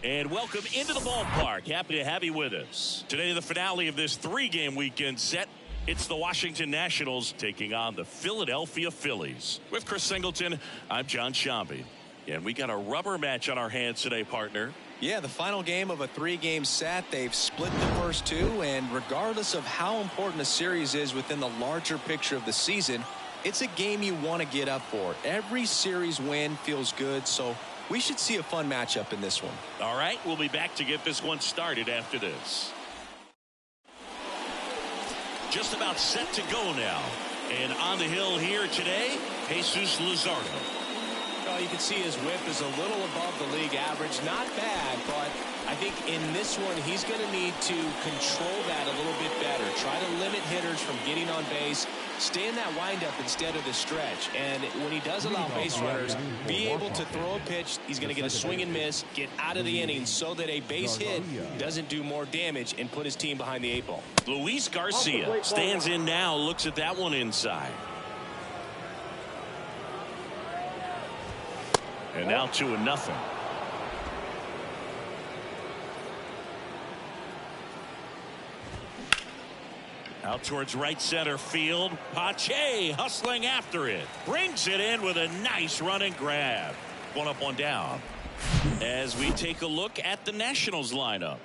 And welcome into the ballpark. Happy to have you with us. Today, the finale of this three-game weekend set. It's the Washington Nationals taking on the Philadelphia Phillies. With Chris Singleton, I'm John Shambi. And we got a rubber match on our hands today, partner. Yeah, the final game of a three-game set. They've split the first two, and regardless of how important a series is within the larger picture of the season, it's a game you want to get up for. Every series win feels good, so we should see a fun matchup in this one. All right, we'll be back to get this one started after this. Just about set to go now. And on the hill here today, Jesus Luzardo. Well, you can see his whip is a little above the league average. Not bad, but I think in this one, he's going to need to control that a little bit better. Try to limit hitters from getting on base. Stay in that windup instead of the stretch. And when he does allow base runners, be able to throw a pitch, he's going to get a swing and miss, get out of the inning so that a base hit doesn't do more damage and put his team behind the eight ball. Luis Garcia stands in now, looks at that one inside. And now 2-0. Out towards right center field. Pache hustling after it. Brings it in with a nice running grab. One up, one down. As we take a look at the Nationals lineup.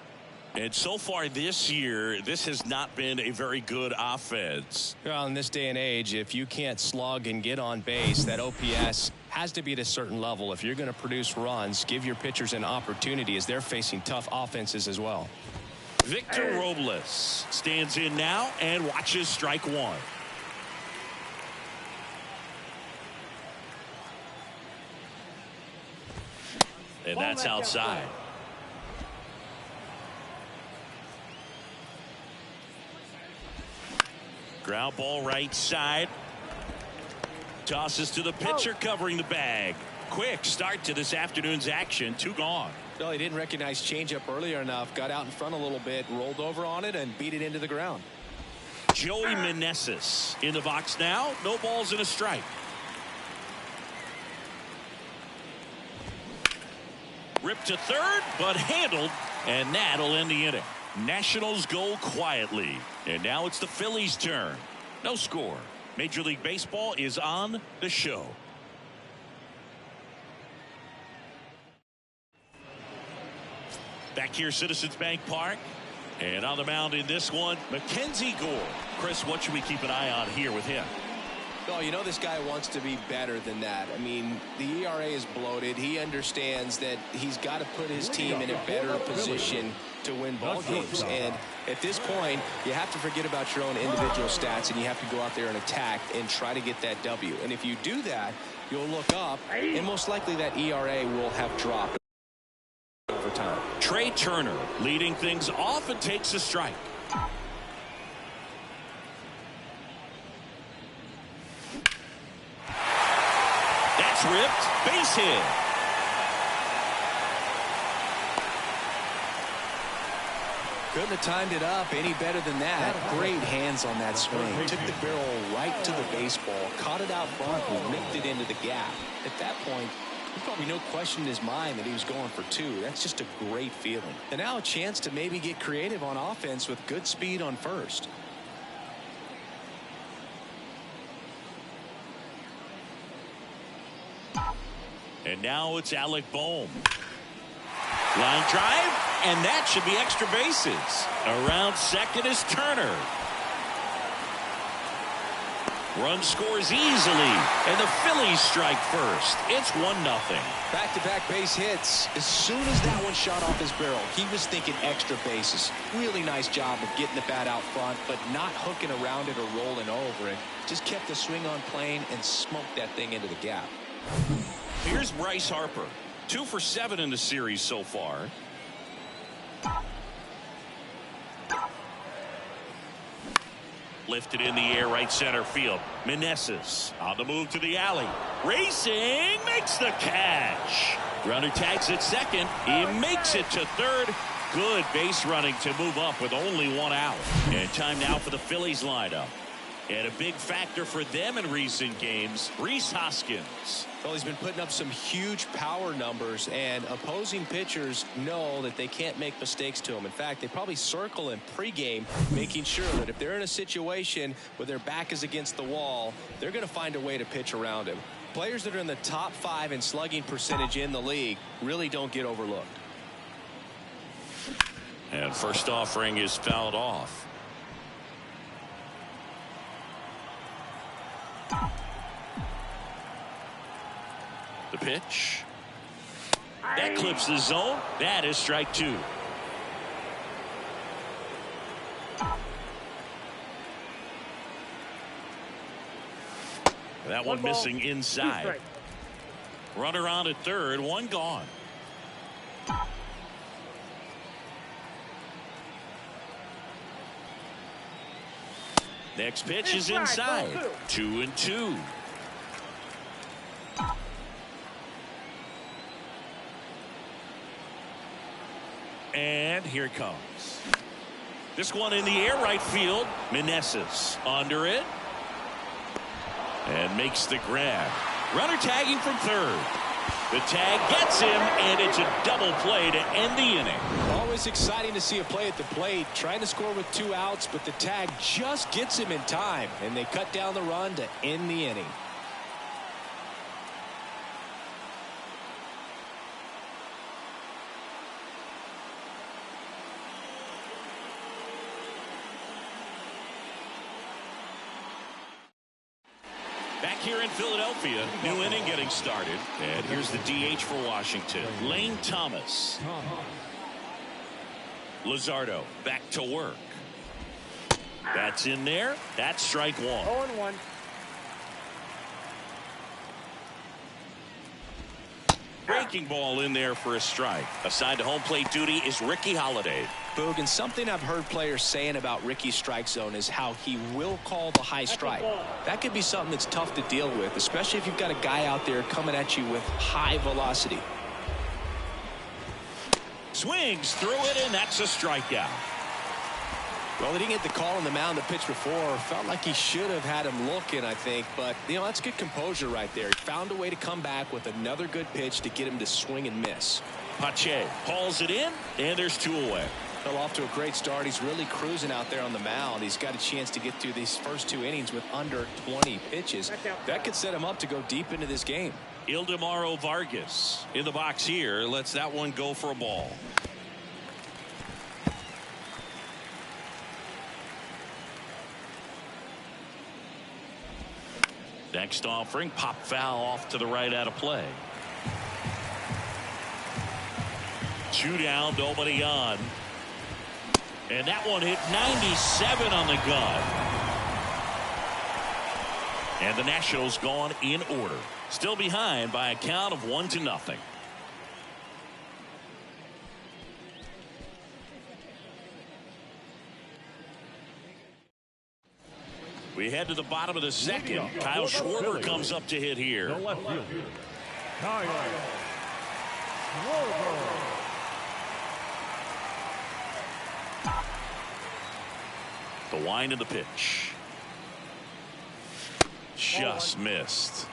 And so far this year, this has not been a very good offense. Well, in this day and age, if you can't slug and get on base, that OPS has to be at a certain level. If you're going to produce runs, give your pitchers an opportunity as they're facing tough offenses as well. Victor Robles stands in now and watches strike one. And that's outside. Ground ball right side. Tosses to the pitcher covering the bag. Quick start to this afternoon's action. 2 gone. Well, he didn't recognize changeup earlier enough. Got out in front a little bit, rolled over on it, and beat it into the ground. Joey Meneses in the box now. No balls and a strike. Ripped to third, but handled, and that'll end the inning. Nationals go quietly, and now it's the Phillies' turn. No score. Major League Baseball is on the show. Back here, Citizens Bank Park. And on the mound in this one, Mackenzie Gore. Chris, what should we keep an eye on here with him? Oh, you know this guy wants to be better than that. I mean, the ERA is bloated. He understands that he's got to put his team in a better position to win ball games. And at this point, you have to forget about your own individual stats, and you have to go out there and attack and try to get that W. And if you do that, you'll look up, and most likely that ERA will have dropped over time. Trey Turner leading things off and takes a strike. That's ripped. Base hit. Couldn't have timed it up any better than that. Great hands on that swing. Took the barrel right to the baseball, caught it out front, and ripped it into the gap. At that point, there's probably no question in his mind that he was going for 2. That's just a great feeling. And now a chance to maybe get creative on offense with good speed on first. And now it's Alec Bohm. Line drive, and that should be extra bases. Around second is Turner. Run scores easily, and the Phillies strike first. It's 1-0. Back-to-back base hits. As soon as that one shot off his barrel, he was thinking extra bases. Really nice job of getting the bat out front, but not hooking around it or rolling over it. Just kept the swing on plane and smoked that thing into the gap. Here's Bryce Harper. 2 for 7 in the series so far. Lifted in the air, right center field. Meneses on the move to the alley. Racing, makes the catch. Runner tags at second. He makes it to third. Good base running to move up with only 1 out. And time now for the Phillies lineup. And a big factor for them in recent games, Rhys Hoskins. Well, he's been putting up some huge power numbers, and opposing pitchers know that they can't make mistakes to him. In fact, they probably circle him pregame, making sure that if they're in a situation where their back is against the wall, they're going to find a way to pitch around him. Players that are in the top 5 in slugging percentage in the league really don't get overlooked. And first offering is fouled off. The pitch. That clips the zone. That is strike 2. That one missing inside. Runner on at third. 1 gone. Next pitch is inside. 2-2. And here it comes. This one in the air, right field. Meneses under it. And makes the grab. Runner tagging from third. The tag gets him, and it's a double play to end the inning. Always exciting to see a play at the plate. Trying to score with 2 outs, but the tag just gets him in time. And they cut down the run to end the inning. Back here in Philadelphia, new inning getting started. And here's the DH for Washington, Lane Thomas. Luzardo back to work. That's in there. That's strike one. 0-1. Breaking ball in there for a strike. Assigned to home plate duty is Ricky Holiday. Boog, and something I've heard players saying about Ricky's strike zone is how he will call the high strike. That could be something that's tough to deal with, especially if you've got a guy out there coming at you with high velocity. Swings through it, and that's a strikeout. Well, he didn't get the call on the mound the pitch before. Felt like he should have had him looking, I think. But, you know, that's good composure right there. He found a way to come back with another good pitch to get him to swing and miss. Pache hauls it in, and there's two away. Well, off to a great start. He's really cruising out there on the mound. He's got a chance to get through these first two innings with under 20 pitches. That could set him up to go deep into this game. Ildemaro Vargas in the box here. Lets that one go for a ball. Next offering, pop foul off to the right out of play. Two down, nobody on. And that one hit 97 on the gun. And the Nationals gone in order. Still behind by a count of 1-0. We head to the bottom of the second. Kyle Schwarber comes up to hit here. The left fielder, Kyle Schwarber. The wind of the pitch. Just missed.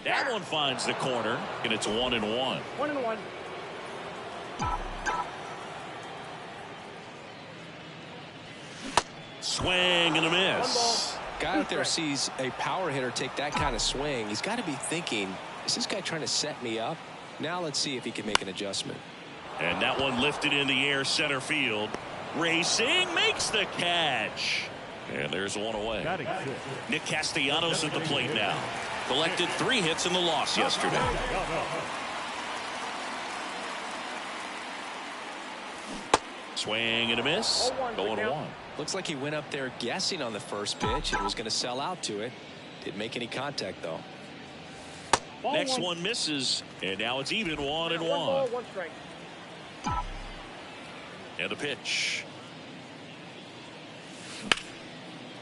That one finds the corner, and it's 1-1. 1-1. Swing and a miss. Guy out there sees a power hitter take that kind of swing. He's got to be thinking, is this guy trying to set me up? Now let's see if he can make an adjustment. And that one lifted in the air center field. Racing makes the catch. And there's one away. Nick Castellanos at the plate now. Collected 3 hits in the loss yesterday. Swing and a miss. 0-1. Looks like he went up there guessing on the first pitch and was going to sell out to it. Didn't make any contact, though. Next one misses, and now it's even 1-1. 1 ball, 1 strike. And the pitch.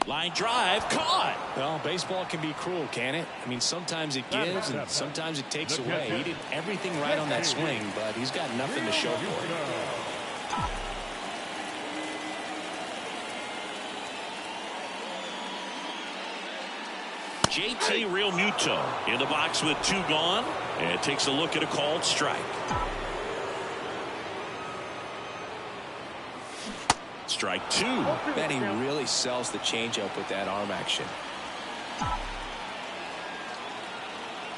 Line drive, caught. Well, baseball can be cruel, can it? I mean, sometimes it gives and sometimes it takes away. He did everything right on that swing, but he's got nothing to show for it. JT Realmuto in the box with 2 gone, and takes a look at a called strike. Strike 2. Man, he really sells the changeup with that arm action.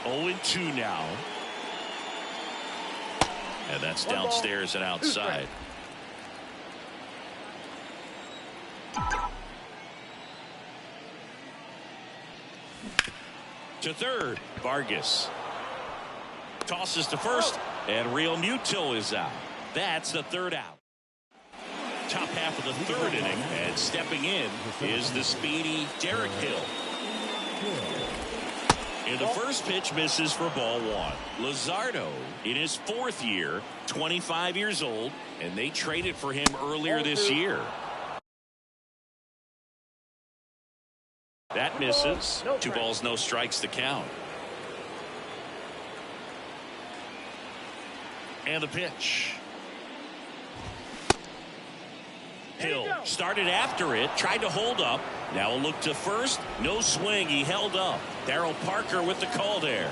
0-2 now. And that's downstairs and outside. To third, Vargas tosses to first, and Realmuto is out. That's the 3rd out. Top half of the 3rd inning, and stepping in is the speedy Derek Hill. And the first pitch misses for ball 1. Luzardo in his 4th year, 25 years old, and they traded for him earlier this year. That misses. 2 balls, no strikes to count. And the pitch. Hill started after it, tried to hold up. Now a look to first. No swing. He held up. Darryl Parker with the call there.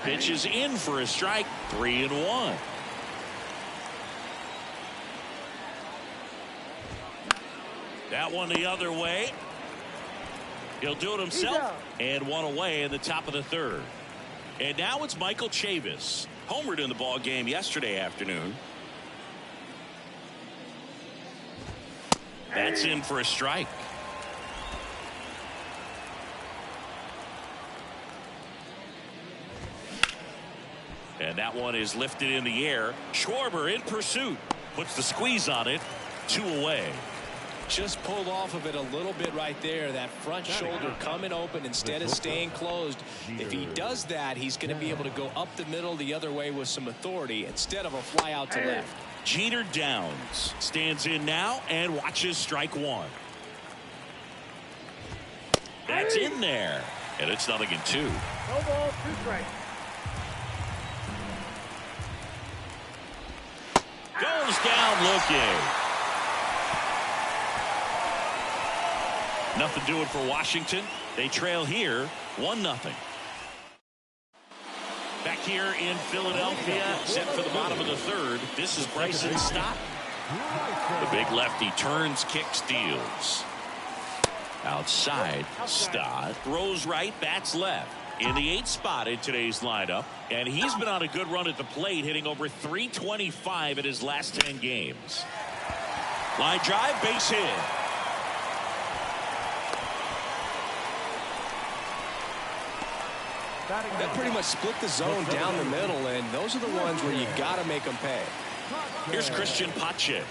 Pitch is in for a strike. 3-1. That one the other way. He'll do it himself. And 1 away in the top of the 3rd. And now it's Michael Chavis. Homered in the ball game yesterday afternoon. That's in for a strike. And that one is lifted in the air. Schwarber in pursuit. Puts the squeeze on it. 2 away. Just pulled off of it a little bit right there. That front shoulder coming open instead of staying closed. If he does that, he's going to be able to go up the middle the other way with some authority instead of a fly out to left. Jeter Downs stands in now and watches strike 1. That's in there. And it's 0-2. No ball, 2 strikes. Goes down looking. Nothing doing for Washington. They trail here 1-0. Back here in Philadelphia, set for the bottom of the 3rd. This is Bryson Stott. The big lefty turns, kicks, steals. Outside, Stott throws right, bats left. In the 8th spot in today's lineup, and he's been on a good run at the plate, hitting over .325 in his last 10 games. Line drive, base hit. That pretty much split the zone down the middle, and those are the ones where you got to make them pay. Here's Christian Pache.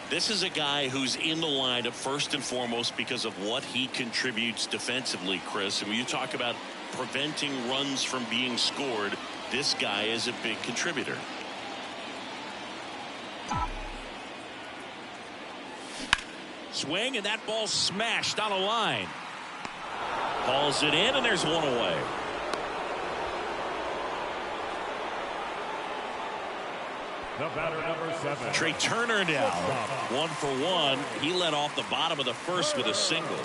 This is a guy who's in the lineup first and foremost because of what he contributes defensively, Chris. And when you talk about preventing runs from being scored, this guy is a big contributor. Swing, and that ball smashed on a line. Hauls it in, and there's 1 away. The batter, number 7. Trey Turner now 1 for 1. He led off the bottom of the 1st with a single.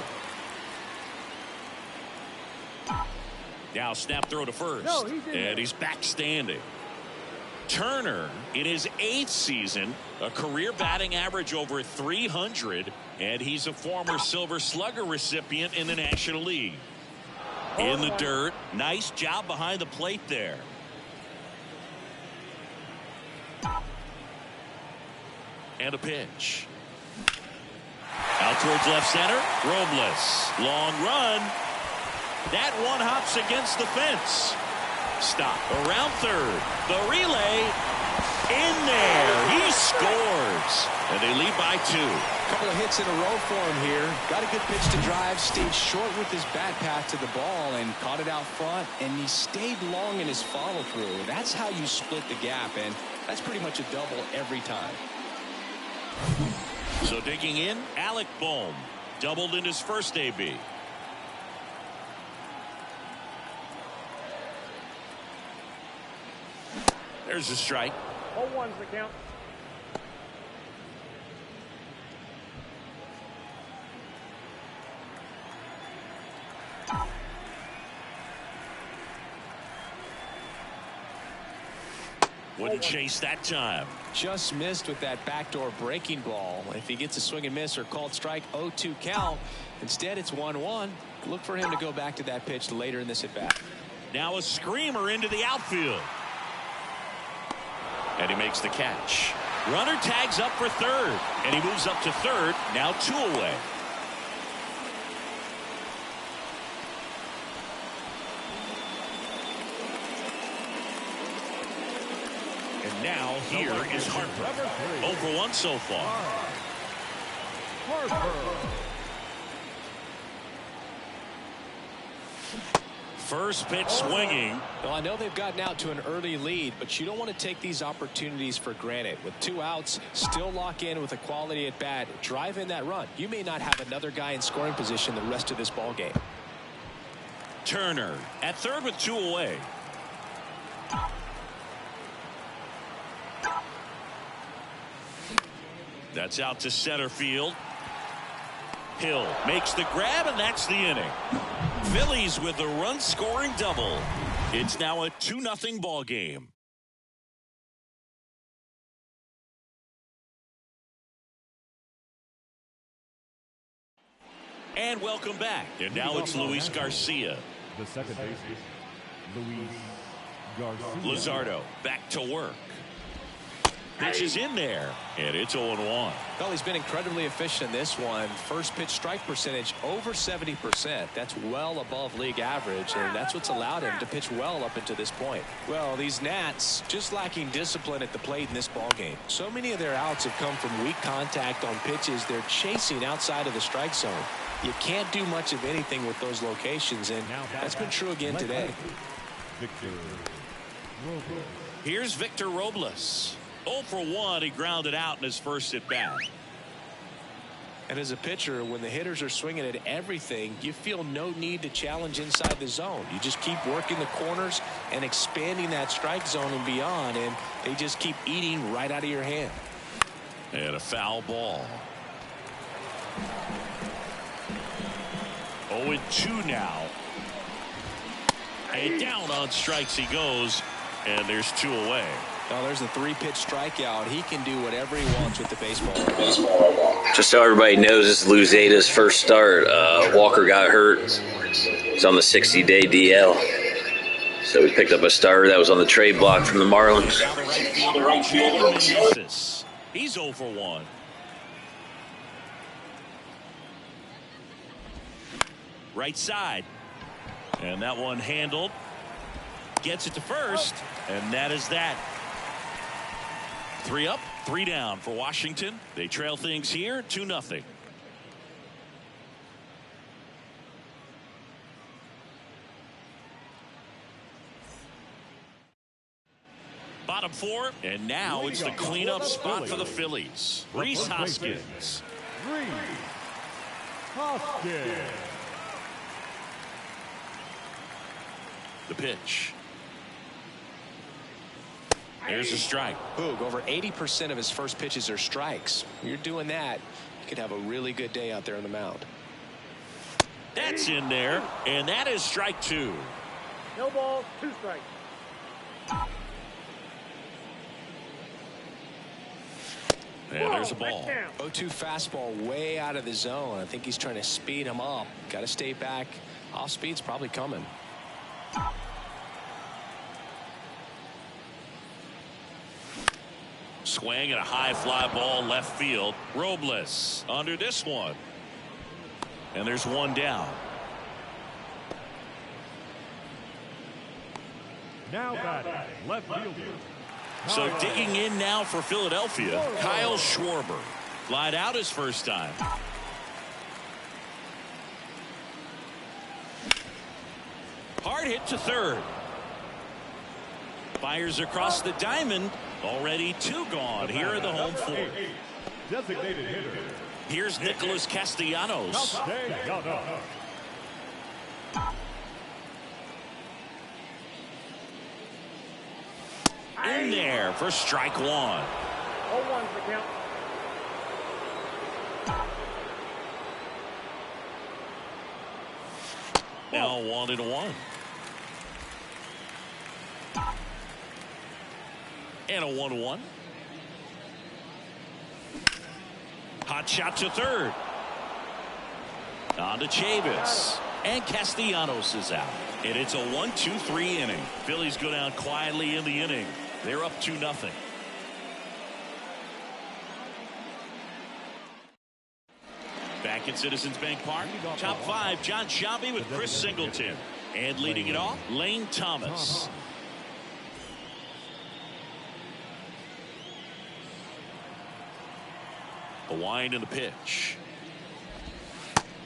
Now snap throw to first. And he's back standing. Turner in his 8th season, a career batting average over 300, and he's a former Silver Slugger recipient in the National League. In the dirt, nice job behind the plate there. And a pitch. Out towards left center. Robles. Long run. That one hops against the fence. Stop. Around 3rd. The relay. In there. He scores. And they lead by 2. Couple of hits in a row for him here. Got a good pitch to drive. Stayed short with his bat path to the ball and caught it out front. And he stayed long in his follow through. That's how you split the gap. And that's pretty much a double every time. So digging in, Alec Bohm doubled in his first AB. There's a strike. 0-1's the count. Wouldn't chase that time. Just missed with that backdoor breaking ball. If he gets a swing and miss or called strike, 0-2 count. Instead, it's 1-1. Look for him to go back to that pitch later in this at bat. Now a screamer into the outfield. And he makes the catch. Runner tags up for 3rd. And he moves up to 3rd. Now 2 away. And now here is Harper. 0 for 1 so far. Harper. First pitch swinging. Well, I know they've gotten out to an early lead, but you don't want to take these opportunities for granted. With 2 outs, still lock in with a quality at bat. Drive in that run. You may not have another guy in scoring position the rest of this ball game. Turner at 3rd with 2 away. That's out to center field. Hill makes the grab, and that's the inning. Phillies with the run-scoring double. It's now a 2-0 ball game. And welcome back. And now it's Luis Garcia. The second baseman, Luis Garcia. Luzardo back to work. Pitch is in there, and it's 0-1. Well, he's been incredibly efficient in this one. First pitch strike percentage over 70%. That's well above league average, and that's what's allowed him to pitch well up until this point. Well, these Nats just lacking discipline at the plate in this ball game. So many of their outs have come from weak contact on pitches they're chasing outside of the strike zone. You can't do much of anything with those locations, and that's been true again today. Here's Victor Robles. 0 for 1. He grounded out in his first at bat. And as a pitcher, when the hitters are swinging at everything, you feel no need to challenge inside the zone. You just keep working the corners and expanding that strike zone and beyond, and they just keep eating right out of your hand. And a foul ball. 0-2 now. And down on strikes he goes, and there's 2 away. Now there's a 3-pitch strikeout. He can do whatever he wants with the baseball. Just so everybody knows, this is Luzade's first start. Walker got hurt. He's on the 60-day DL. So we picked up a starter that was on the trade block from the Marlins. He's 0 for 1. Right side. And that one handled. Gets it to first. And that is that. 3 up, 3 down for Washington. They trail things here 2-0. Bottom 4, and now it's the cleanup spot for the Phillies. Rhys Hoskins. The pitch. There's a strike. Boog, over 80% of his first pitches are strikes. You're doing that, you could have a really good day out there on the mound. That's in there, and that is strike 2. No balls, 2 strikes. And there's a ball. 0-2 fastball way out of the zone. I think he's trying to speed him up. Got to stay back. Off speed's probably coming. Swing and a high fly ball left field. Robles under this one. And there's 1 down. Now batting, left fielder. So digging in now for Philadelphia, Kyle Schwarber. Lied out his first time. Hard hit to third. Fires across the diamond. Already 2 gone here at the home floor. Designated hitter. Here's Nicholas Castellanos. In there for strike 1. 0-1's the count. Now 1-1. And a 1-1. Hot shot to third. On to Chavis. And Castellanos is out. And it's a 1-2-3 inning. Phillies go down quietly in the inning. They're up 2-0. Back at Citizens Bank Park. Top 5, John Sciambi with Chris Singleton. And leading it off, Lane Thomas. A wind in the pitch.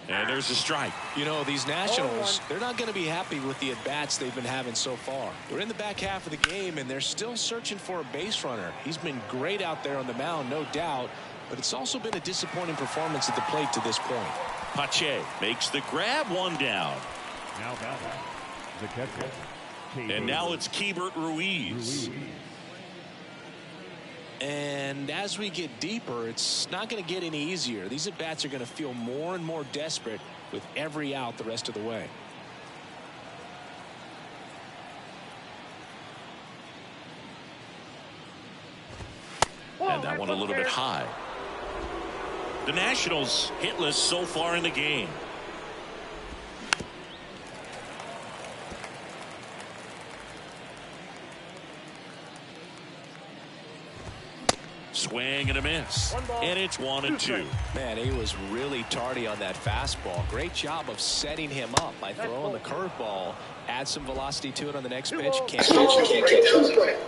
And there's a strike. You know, these Nationals, they're not going to be happy with the at-bats they've been having so far. We're in the back half of the game, and they're still searching for a base runner. He's been great out there on the mound, no doubt, but it's also been a disappointing performance at the plate to this point. Pache makes the grab, 1 down. Now batting, the catcher. And now it's Keibert Ruiz. And as we get deeper, it's not going to get any easier. These at-bats are going to feel more and more desperate with every out the rest of the way. And that one a little bit high. The Nationals hitless so far in the game. Swing and a miss. And it's 1-2. Man, he was really tardy on that fastball. Great job of setting him up by throwing the curveball. Add some velocity to it on the next pitch. Can't catch it.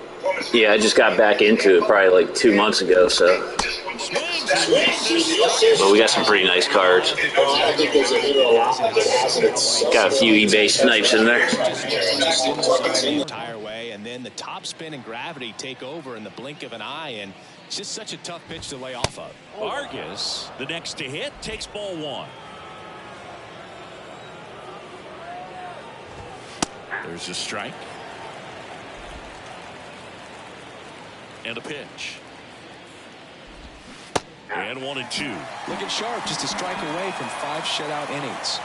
Yeah, I just got back into it probably like 2 months ago, so. But we got some pretty nice cards. Got a few eBay snipes in there. Entire way, and then the top spin and gravity take over in the blink of an eye, and it's just such a tough pitch to lay off of. Vargas, the next to hit, takes ball 1. There's a strike. And a pitch. And 1-2. Looking sharp, just a strike away from 5 shutout innings.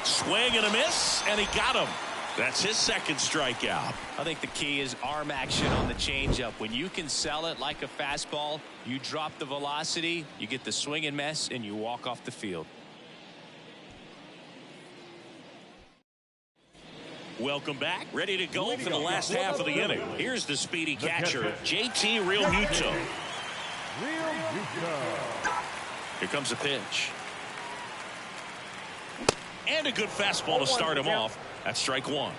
Swing and a miss, and he got him. That's his second strikeout. I think the key is arm action on the changeup. When you can sell it like a fastball, you drop the velocity, you get the swing and miss, and you walk off the field. Welcome back. Ready to go for the last half of the inning. Here's the speedy catcher, JT Realmuto. Here comes a pitch. And a good fastball to start him off. That's strike 1.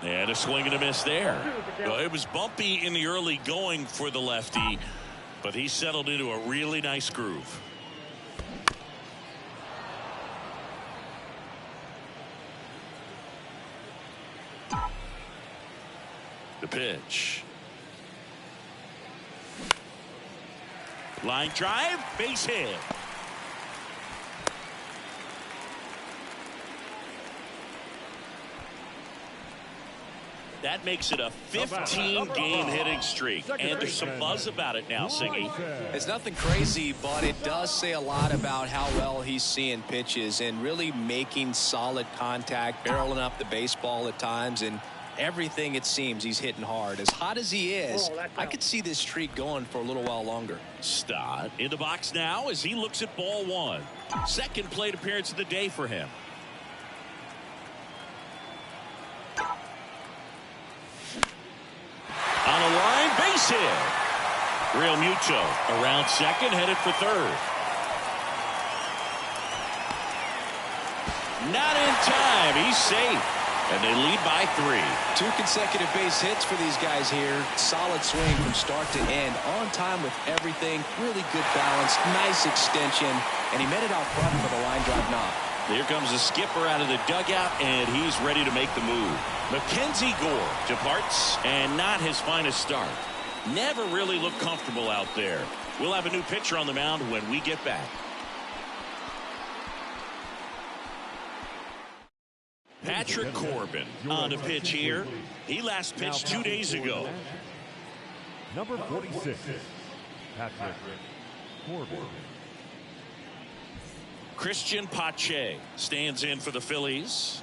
And a swing and a miss there. Well, it was bumpy in the early going for the lefty, but he settled into a really nice groove. The pitch. Line drive, base hit. That makes it a 15-game hitting streak, and there's some buzz about it now, Singy. It's nothing crazy, but it does say a lot about how well he's seeing pitches and really making solid contact, barreling up the baseball at times, and everything it seems he's hitting hard. As hot as he is, I could see this streak going for a little while longer. Stott in the box now as he looks at ball 1. Second plate appearance of the day for him. On a line, base hit. Realmuto around second, headed for third. Not in time. He's safe. And they lead by 3. 2 consecutive base hits for these guys here. Solid swing from start to end. On time with everything. Really good balance. Nice extension. And he met it out front for the line drive knock. Here comes the skipper out of the dugout, and he's ready to make the move. Mackenzie Gore departs, and not his finest start. Never really looked comfortable out there. We'll have a new pitcher on the mound when we get back. Patrick Corbin on the pitch here. He last pitched 2 days ago. Number 46, Patrick Corbin. Christian Pache stands in for the Phillies.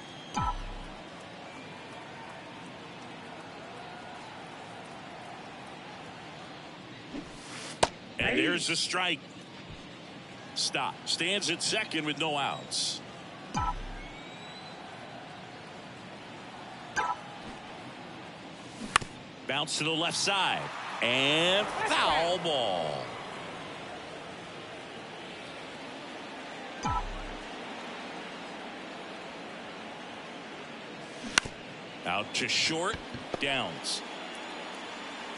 And there's the strike. Stop. Stands at second with no outs. Bounce to the left side. And foul ball. Out to short. Downs.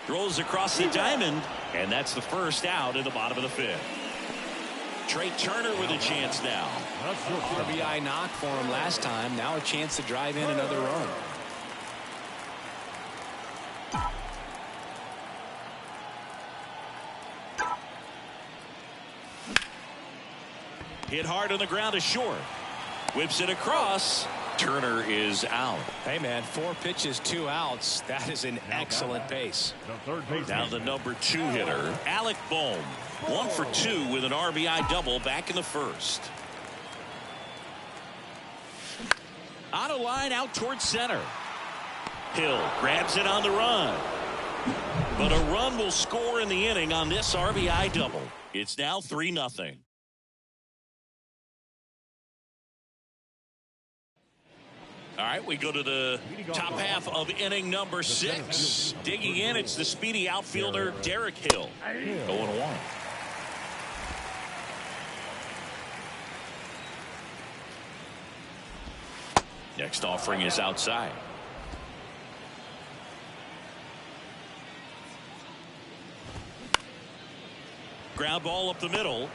Throws across the diamond. And that's the first out in the bottom of the 5th. Trey Turner with a chance now. RBI knock for him last time. Now a chance to drive in another run. Hit hard on the ground to short. Whips it across. Turner is out. Hey, man, 4 pitches, 2 outs. That is an excellent pace. Now the number 2 hitter, Alec Bohm. 1 for 2 with an RBI double back in the 1st. On a line out towards center. Hill grabs it on the run. But a run will score in the inning on this RBI double. It's now 3-0. right, we go to the top half of inning number 6. Digging in, it's the speedy outfielder Derek Hill. 0-1. Next offering is outside. Ground ball up the middle.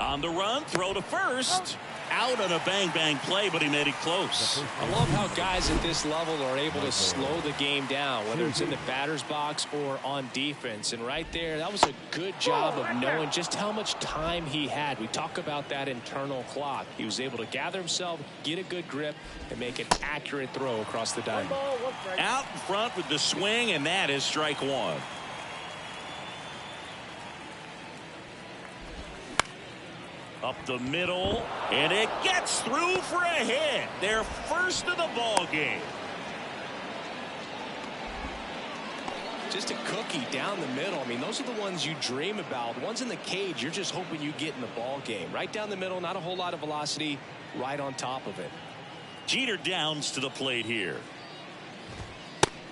On the run, throw to first. Out on a bang-bang play, but he made it close. I love how guys at this level are able to slow the game down, whether it's in the batter's box or on defense. And right there, that was a good job of knowing just how much time he had. We talk about that internal clock. He was able to gather himself, get a good grip, and make an accurate throw across the diamond. Out in front with the swing, and that is strike 1. Up the middle, and it gets through for a hit. Their first of the ball game. Just a cookie down the middle. I mean, those are the ones you dream about. The ones in the cage, you're just hoping you get in the ball game. Right down the middle, not a whole lot of velocity, right on top of it. Jeter Downs to the plate here.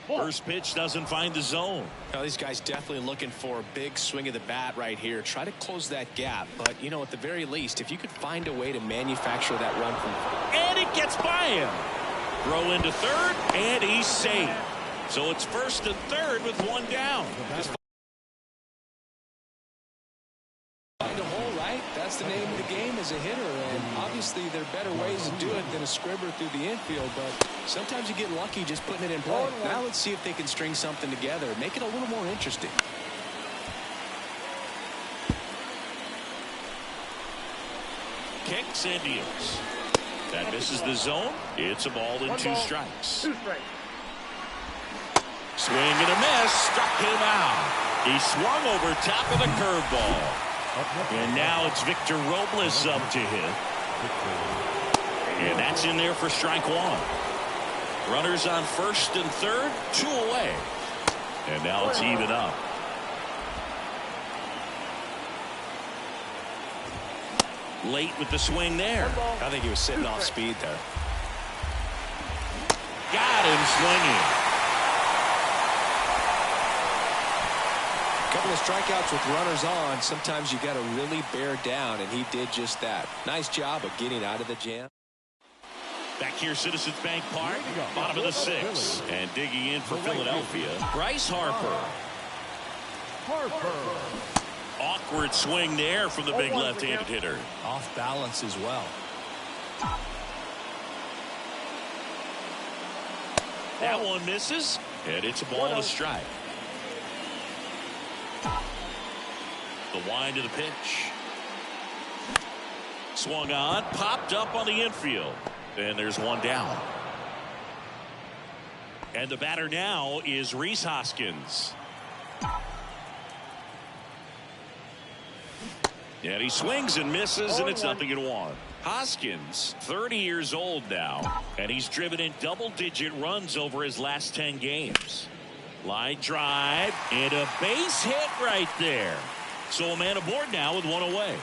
First pitch doesn't find the zone. Now, these guys definitely looking for a big swing of the bat right here. Try to close that gap. But, you know, at the very least, if you could find a way to manufacture that run from... And it gets by him. Throw into third, and he's safe. So it's first and third with one down. Find a hole, right? That's the name of the game as a hitter. And obviously there are better ways to do it than a scribber through the infield. But sometimes you get lucky just putting it in play. Now let's see if they can string something together. Make it a little more interesting. Kicks and deals. That misses the zone. It's a ball and 2 strikes. 2 strikes. Swing and a miss. Struck him out. He swung over top of the curveball. And now it's Victor Robles up to hit. And that's in there for strike 1. Runners on first and third, 2 away. And now it's even up. Late with the swing there. I think he was sitting off speed there. Got him swinging. Couple of strikeouts with runners on. Sometimes you got to really bear down, and he did just that. Nice job of getting out of the jam. Back here, Citizens Bank Park, bottom of the 6th, and digging in for Philadelphia, Bryce Harper. Awkward swing there from the big left-handed hitter. Off balance as well. That one misses, and it's a ball and a strike. The wind of the pitch. Swung on, popped up on the infield. And there's one down. And the batter now is Rhys Hoskins. And he swings and misses, and it's 0-1. Hoskins, 30 years old now, and he's driven in double-digit runs over his last 10 games. Line drive, and a base hit right there. So a man aboard now with 1 away.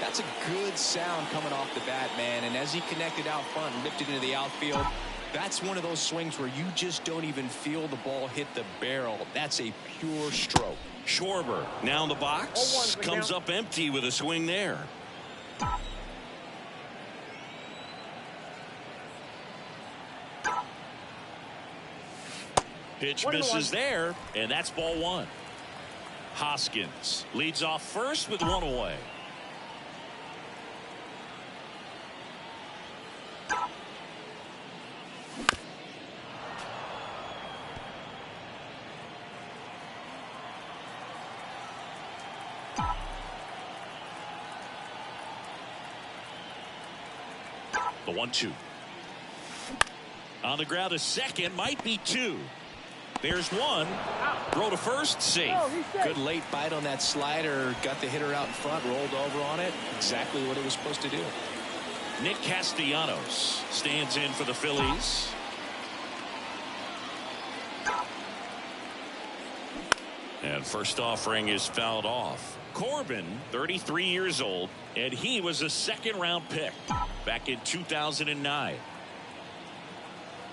That's a good sound coming off the bat, man. And as he connected out front and lifted into the outfield, that's one of those swings where you just don't even feel the ball hit the barrel. That's a pure stroke. Schwarber now in the box, comes up empty with a swing there. Pitch misses there, and that's ball 1. Hoskins leads off first with 1 away. The 1-2. On the ground, a second, might be 2. There's 1. Throw to first, safe. Good late bite on that slider. Got the hitter out in front, rolled over on it. Exactly what it was supposed to do. Nick Castellanos stands in for the Phillies. And And first offering is fouled off. Corbin, 33 years old, and he was a second-round pick back in 2009.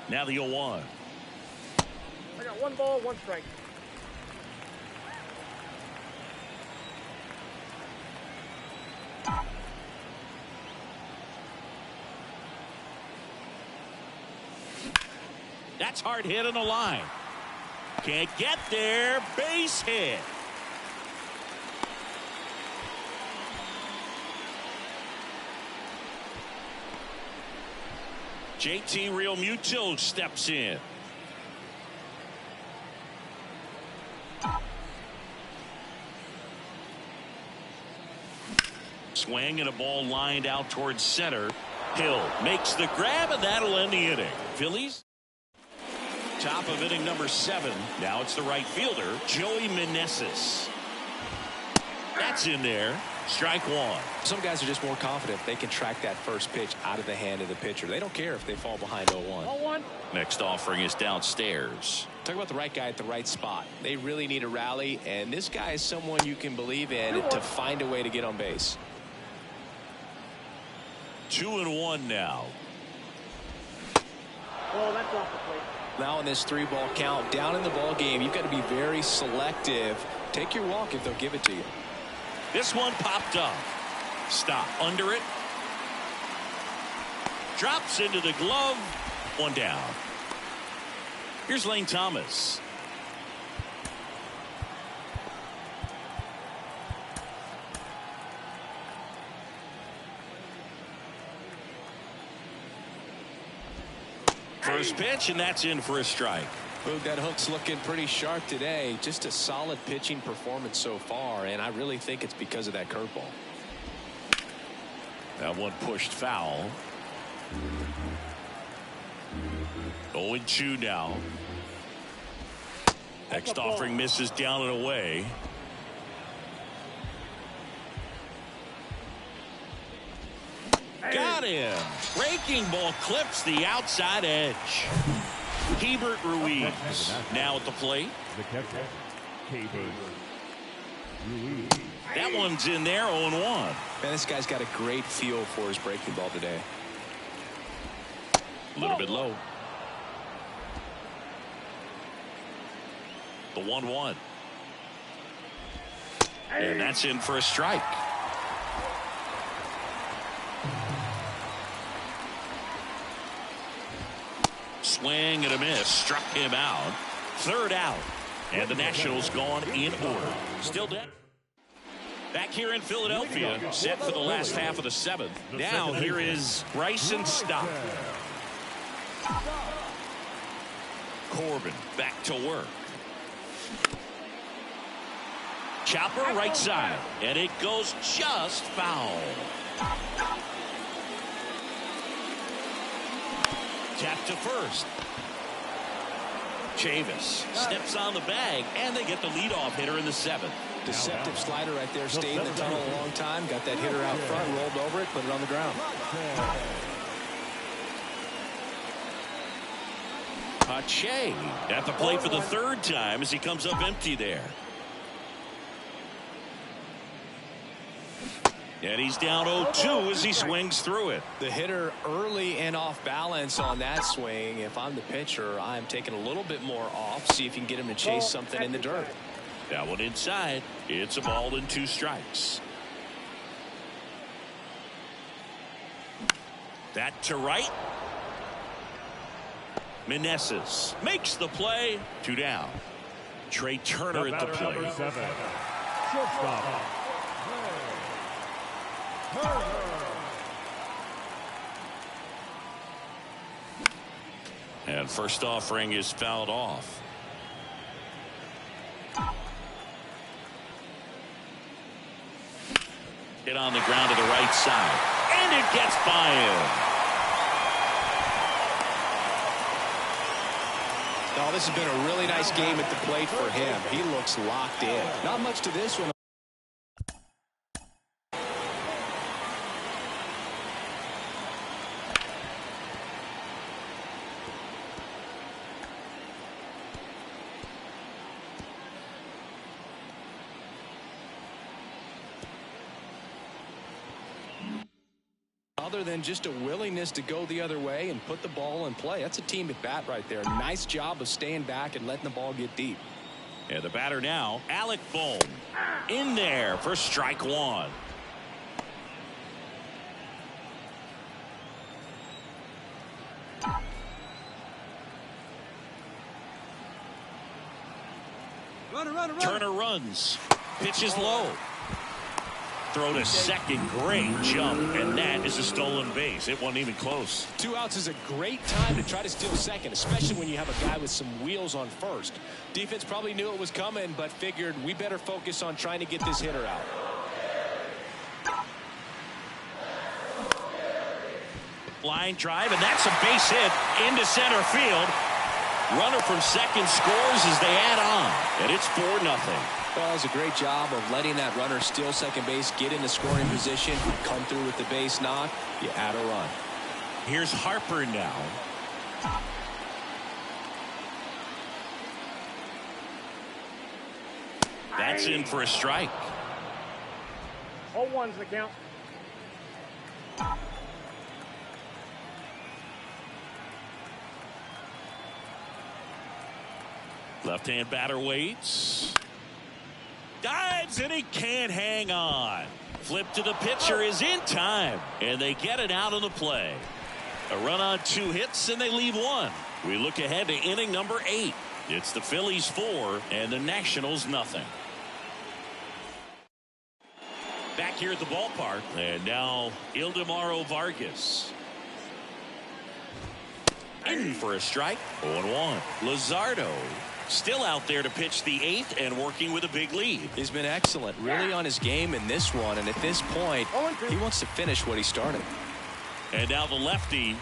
Now the 0-1. I got 1 ball, 1 strike. That's hard hit on the line. Can't get there. Base hit. JT Realmuto steps in. Swing and a ball lined out towards center. Hill makes the grab, and that'll end the inning. Phillies. Top of inning number 7. Now it's the right fielder, Joey Meneses. That's in there. Strike 1. Some guys are just more confident they can track that first pitch out of the hand of the pitcher. They don't care if they fall behind 0-1. 0-1. Next offering is downstairs. Talk about the right guy at the right spot. They really need a rally, and this guy is someone you can believe in to find a way to get on base. 2-1 now. Oh, that's off the plate. Now in this 3-ball count, down in the ball game, you've got to be very selective. Take your walk if they'll give it to you. This one popped up. Stop under it. Drops into the glove. 1 down. Here's Lane Thomas. First pitch, and that's in for a strike. Boog, that hook's looking pretty sharp today. Just a solid pitching performance so far, and I really think it's because of that curveball. That one pushed foul. 0-2 now. Next offering misses down and away. Got him. Breaking ball clips the outside edge. Hebert Ruiz now at the plate. The catcher, Hebert Ruiz. That one's in there. 0-1. Man, this guy's got a great feel for his breaking ball today. A little bit low. The 1-1. And that's in for a strike. Swing and a miss. Struck him out. 3rd out. And the Nationals gone in order. Still dead. Back here in Philadelphia, set for the last half of the 7th. Now here is Bryson Stott. Corbin back to work. Chopper right side, and it goes just foul. Tap to first. Chavis steps on the bag, and they get the leadoff hitter in the 7th. Deceptive slider right there. Stayed in the tunnel a long time. Got that hitter out front, rolled over it, put it on the ground. Pache at the plate for the 3rd time as he comes up empty there. And he's down 0-2 as he swings through it. The hitter early and off balance on that swing. If I'm the pitcher, I'm taking a little bit more off. See if you can get him to chase something in the dirt. That one inside. It's a ball and 2 strikes. That to right. Meneses makes the play. 2 down. Trey Turner at the plate. Number 7, shortstop. And first offering is fouled off. Hit on the ground to the right side. And it gets by him. Oh, this has been a really nice game at the plate for him. He looks locked in. Not much to this one. other than just a willingness to go the other way and put the ball in play. That's a team at bat right there. Nice job of staying back and letting the ball get deep. And the batter now, Alec Bohm, in there for strike one. Turner runs. Pitch is low. Throw to second. Great jump. And that is a stolen base. It wasn't even close. 2 outs is a great time to try to steal second, especially when you have a guy with some wheels on first. Defense probably knew it was coming, but figured we better focus on trying to get this hitter out. Line drive, and that's a base hit into center field. Runner from second scores as they add on, and it's 4-0. Well, it was a great job of letting that runner steal second base, get into scoring position, come through with the base knock. You add a run. Here's Harper now. That's in for a strike. 0-1's the count. Left-hand batter waits. Dives, and he can't hang on. Flip to the pitcher is in time, and they get it out of the play. A run on 2 hits, and they leave 1. We look ahead to inning number 8. It's the Phillies 4 and the Nationals nothing. Back here at the ballpark, and now Ildemaro Vargas. In for a strike. 0-1. Luzardo still out there to pitch the 8th and working with a big lead. He's been excellent, really on his game in this one, and at this point, he wants to finish what he started. And now the lefty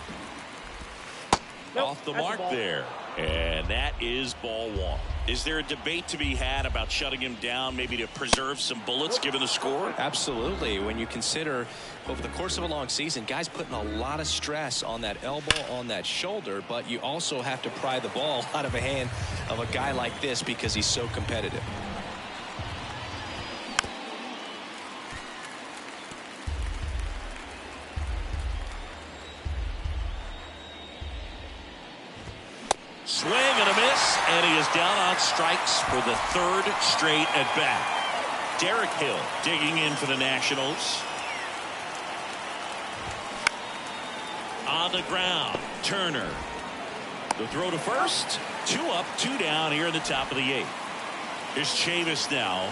off the mark there. And that is ball 1. Is there a debate to be had about shutting him down, maybe to preserve some bullets given the score? Absolutely. When you consider over the course of a long season, guys putting a lot of stress on that elbow, on that shoulder, but you also have to pry the ball out of the hand of a guy like this because he's so competitive. Swing and a miss, and he is down on strikes for the 3rd straight at bat. Derek Hill digging in for the Nationals. On the ground, Turner. The throw to first. 2 up, 2 down here in the top of the 8th. Here's Chavis now.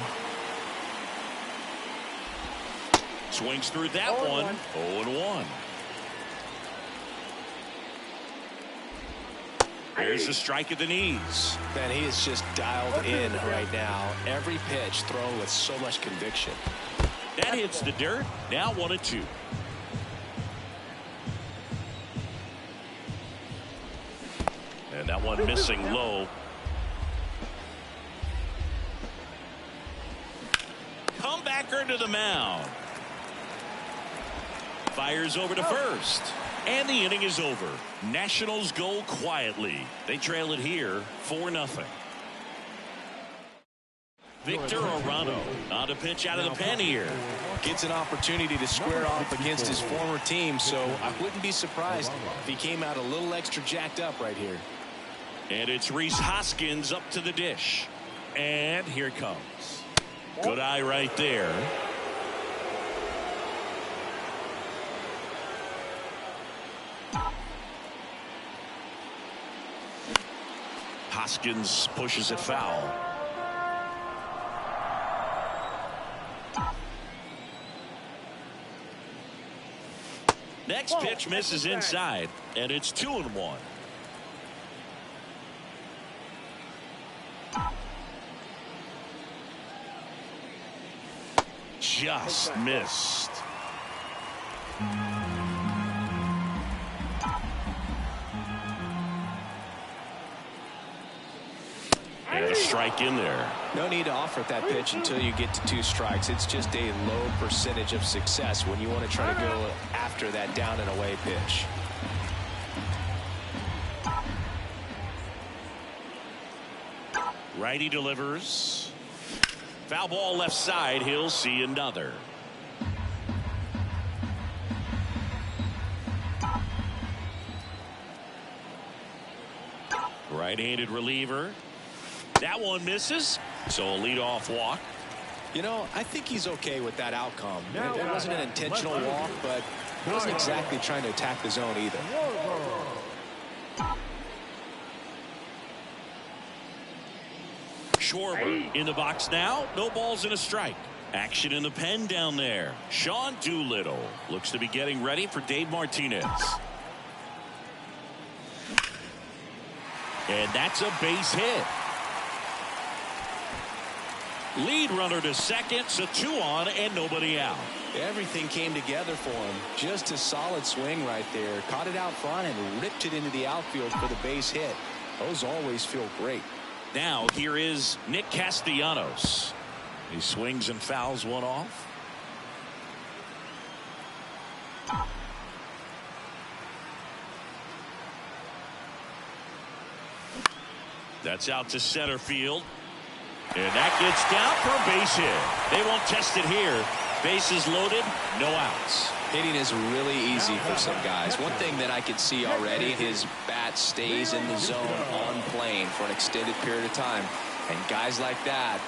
Swings through that one. 0-1. There's a strike at the knees. Man, he is just dialed in right now. Every pitch thrown with so much conviction. That hits the dirt. Now 1-2. And that one missing low. Comebacker to the mound. Fires over to first. And the inning is over. Nationals go quietly. They trail it here 4-0. Victor Arano on to pitch out of the pen here. Gets an opportunity to square off against his former team, so I wouldn't be surprised if he came out a little extra jacked up right here. And it's Rhys Hoskins up to the dish. And here it comes. Good eye right there. Hoskins pushes it foul. Next pitch misses inside, and it's 2-1. Just missed. And a strike in there. No need to offer that pitch until you get to 2 strikes. It's just a low percentage of success when you want to try to go after that down and away pitch. Righty delivers. Foul ball left side. He'll see another. Right-handed reliever. That one misses, so a leadoff walk. You know, I think he's okay with that outcome. It wasn't an intentional walk, but he wasn't exactly trying to attack the zone either. Schwarber in the box now. No balls and a strike. Action in the pen down there. Sean Doolittle looks to be getting ready for Dave Martinez. And that's a base hit. Lead runner to second, so 2 on and nobody out. Everything came together for him. Just a solid swing right there. Caught it out front and ripped it into the outfield for the base hit. Those always feel great. Now here is Nick Castellanos. He swings and fouls one off. That's out to center field. And that gets down for a base hit. They won't test it here. Bases loaded, no outs. Hitting is really easy for some guys. One thing that I could see already, his bat stays in the zone on plane for an extended period of time. And guys like that,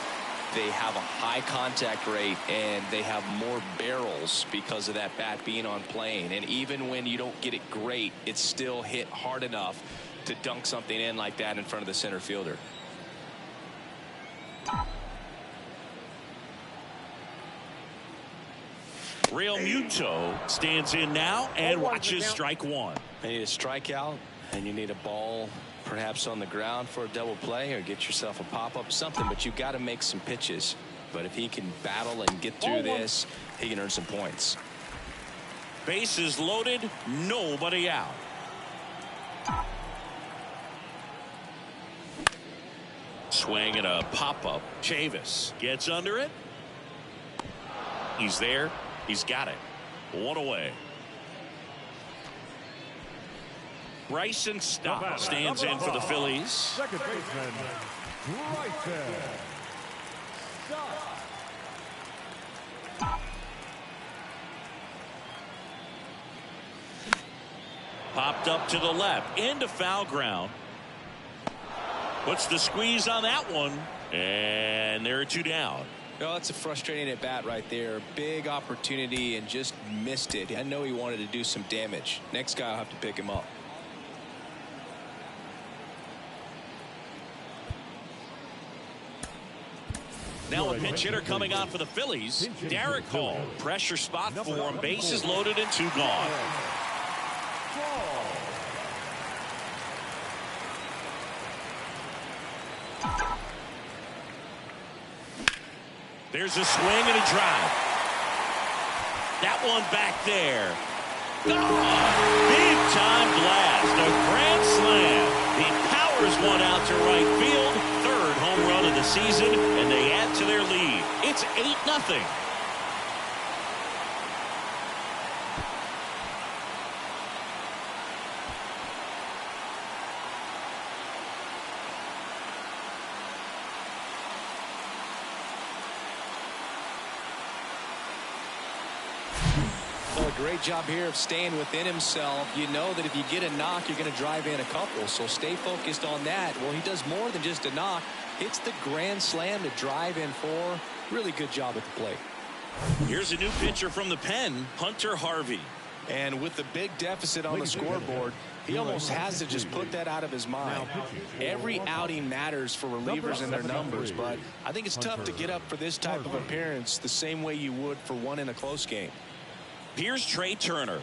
they have a high contact rate and they have more barrels because of that bat being on plane. And even when you don't get it great, it's still hit hard enough to dunk something in like that in front of the center fielder. Real Muto stands in now and watches strike one. You need a strikeout and you need a ball perhaps on the ground for a double play or get yourself a pop-up, something, but you got to make some pitches. But if he can battle and get through this, he can earn some points. Bases loaded, nobody out. Swing and a pop-up. Chavis gets under it. He's there. He's got it. 1 away. Bryson Stott stands in for the Phillies. Second baseman, Bryson Stott. Popped up to the left into foul ground. Puts the squeeze on that one, and there are 2 down. Oh, that's a frustrating at bat right there. Big opportunity and just missed it. I know he wanted to do some damage. Next guy will have to pick him up. Now a pinch hitter coming on for the Phillies. Derek Hall. Pressure spot for him. Bases loaded and 2 gone. There's a swing and a drive. That one back there. Big time blast. A grand slam. He powers one out to right field. 3rd home run of the season, and they add to their lead. It's 8-0. Great job here of staying within himself. You know that if you get a knock, you're going to drive in a couple. So stay focused on that. Well, he does more than just a knock. Hits the grand slam to drive in 4. Really good job at the plate. Here's a new pitcher from the pen, Hunter Harvey. And with the big deficit on the scoreboard, he almost has to just put that out of his mind. Every outing matters for relievers and their numbers, but I think it's tough to get up for this type of appearance the same way you would for one in a close game. Here's Trey Turner.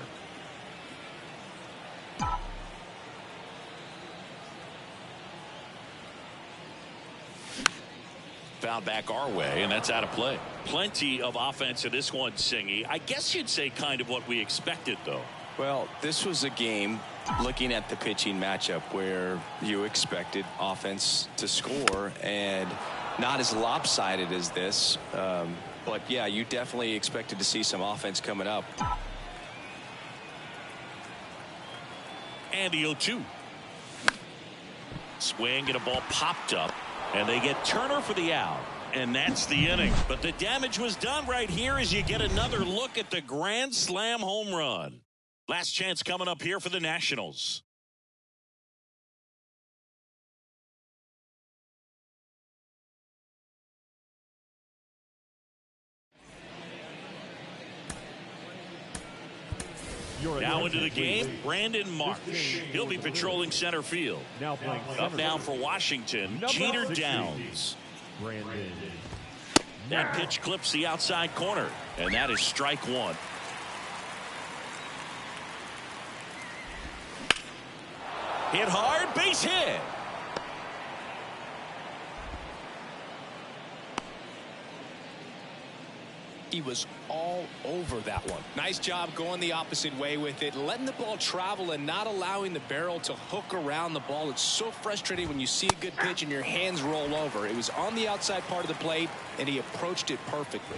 Foul back our way, and that's out of play. Plenty of offense in this one, Singy. I guess you'd say kind of what we expected, though. Well, this was a game, looking at the pitching matchup, where you expected offense to score, and not as lopsided as this. But, yeah, you definitely expected to see some offense coming up. And the 0-2. Swing and a ball popped up. And they get Turner for the out. And that's the inning. But the damage was done right here as you get another look at the grand slam home run. Last chance coming up here for the Nationals. Now into the game, Brandon Marsh. He'll be patrolling center field. Now playing Up now for Washington, Jeter Downs. Brandon. That pitch clips the outside corner, and that is strike one. Hit hard, base hit. He was all over that one. Nice job going the opposite way with it, letting the ball travel and not allowing the barrel to hook around the ball. It's so frustrating when you see a good pitch and your hands roll over. It was on the outside part of the plate, and he approached it perfectly.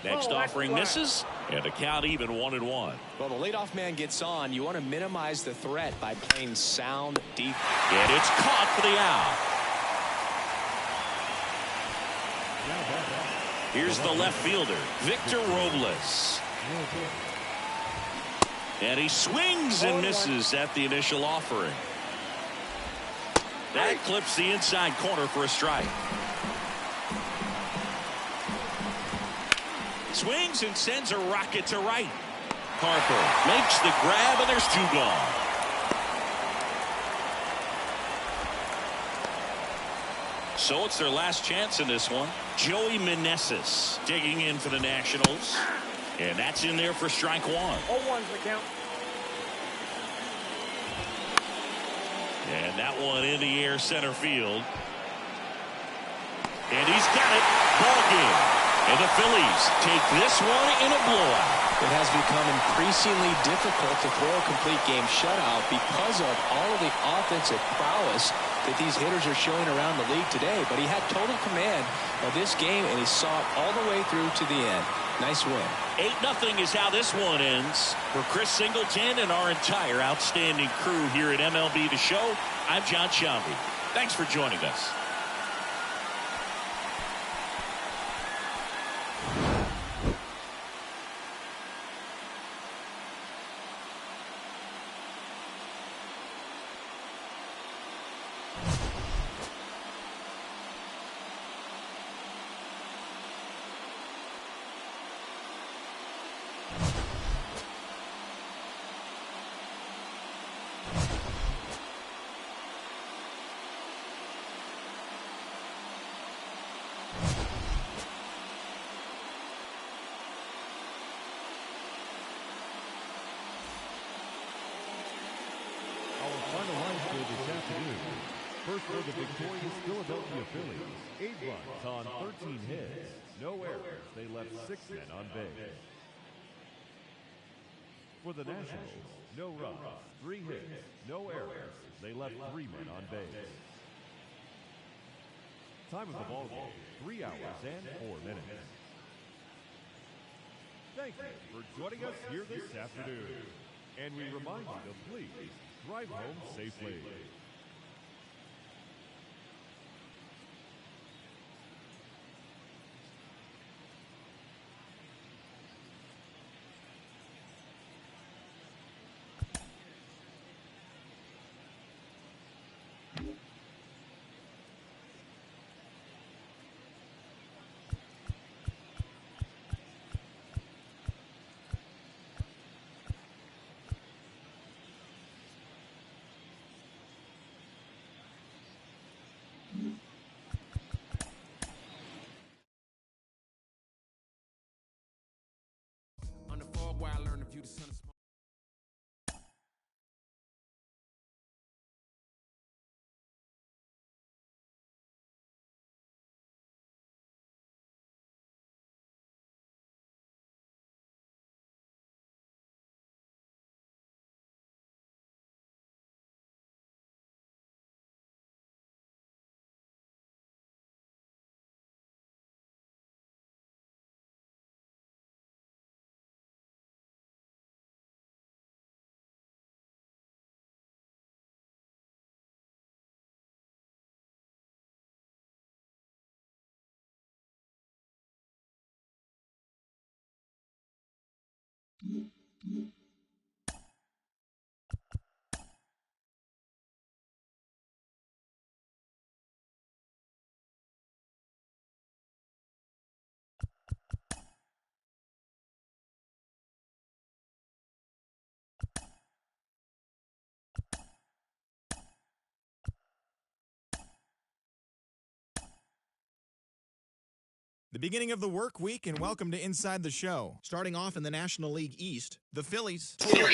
Next offering misses, and the count even 1-1. Well, the leadoff man gets on. You want to minimize the threat by playing sound defense. And it's caught for the out. Here's the left fielder, Victor Robles. And he swings and misses at the initial offering. That clips the inside corner for a strike. Swings and sends a rocket to right. Harper makes the grab, and there's two gone. So it's their last chance in this one. Joey Meneses digging in for the Nationals. And that's in there for strike one. 0-1's the count. And that one in the air center field. And he's got it. Ball game. And the Phillies take this one in a blowout. It has become increasingly difficult to throw a complete game shutout because of all of the offensive prowess that these hitters are showing around the league today. But he had total command of this game, and he saw it all the way through to the end. Nice win. 8-0 is how this one ends. For Chris Singleton and our entire outstanding crew here at MLB The Show, I'm John Shambi. Thanks for joining us. First for the victorious Philadelphia Phillies, 8 runs on 13 hits, no errors. They left 6 men on base. For the Nationals, no runs, 3 hits, no errors. They left 3 men on base. Time of the ball game, 3 hours and 4 minutes. Thank you for joining us here this afternoon. And we remind you to please drive home safely. On the fog where I learned to view the sun. The beginning of the work week, and welcome to Inside the Show. Starting off in the National League East, the Phillies. We're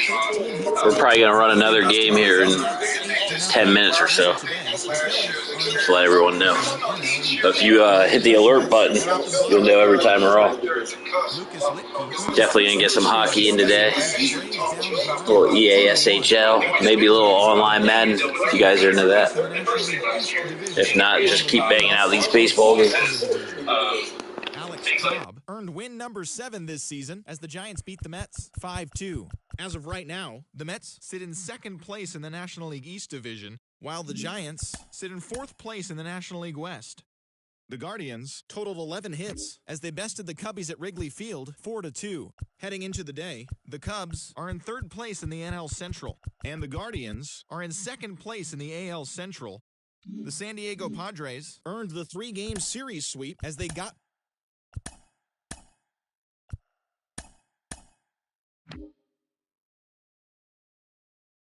probably going to run another game here in 10 minutes or so. Just let everyone know. But if you hit the alert button, you'll know every time we're on. Definitely going to get some hockey in today. A little EASHL, maybe a little online Madden, if you guys are into that. If not, just keep banging out these baseball games. Alex Cobb earned win number 7 this season as the Giants beat the Mets 5-2. As of right now, the Mets sit in second place in the National League East division, while the Giants sit in 4th place in the National League West. The Guardians totaled 11 hits as they bested the Cubbies at Wrigley Field 4-2. Heading into the day, the Cubs are in 3rd place in the NL Central, and the Guardians are in 2nd place in the AL Central. The San Diego Padres earned the 3-game series sweep as they got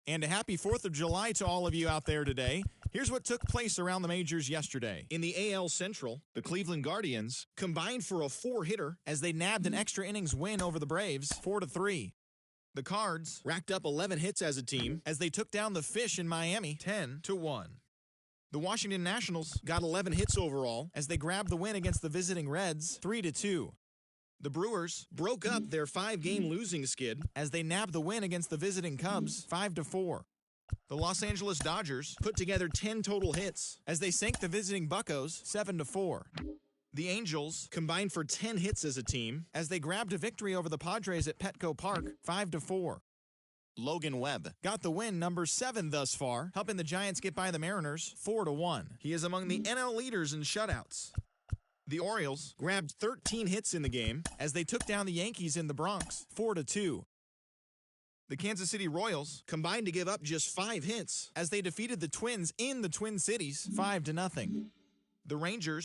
And a happy 4th of July to all of you out there today. Here's what took place around the majors yesterday. In the AL Central, the Cleveland Guardians combined for a 4-hitter as they nabbed an extra innings win over the Braves 4-3. The Cards racked up 11 hits as a team as they took down the Fish in Miami 10-1. The Washington Nationals got 11 hits overall as they grabbed the win against the visiting Reds 3-2. The Brewers broke up their 5-game losing skid as they nabbed the win against the visiting Cubs 5-4. The Los Angeles Dodgers put together 10 total hits as they sank the visiting Buccos 7-4. The Angels combined for 10 hits as a team as they grabbed a victory over the Padres at Petco Park 5-4. Logan Webb got the win number 7 thus far, helping the Giants get by the Mariners 4-1. He is among the NL leaders in shutouts. The Orioles grabbed 13 hits in the game as they took down the Yankees in the Bronx 4-2. The Kansas City Royals combined to give up just 5 hits as they defeated the Twins in the Twin Cities 5-0. The Rangers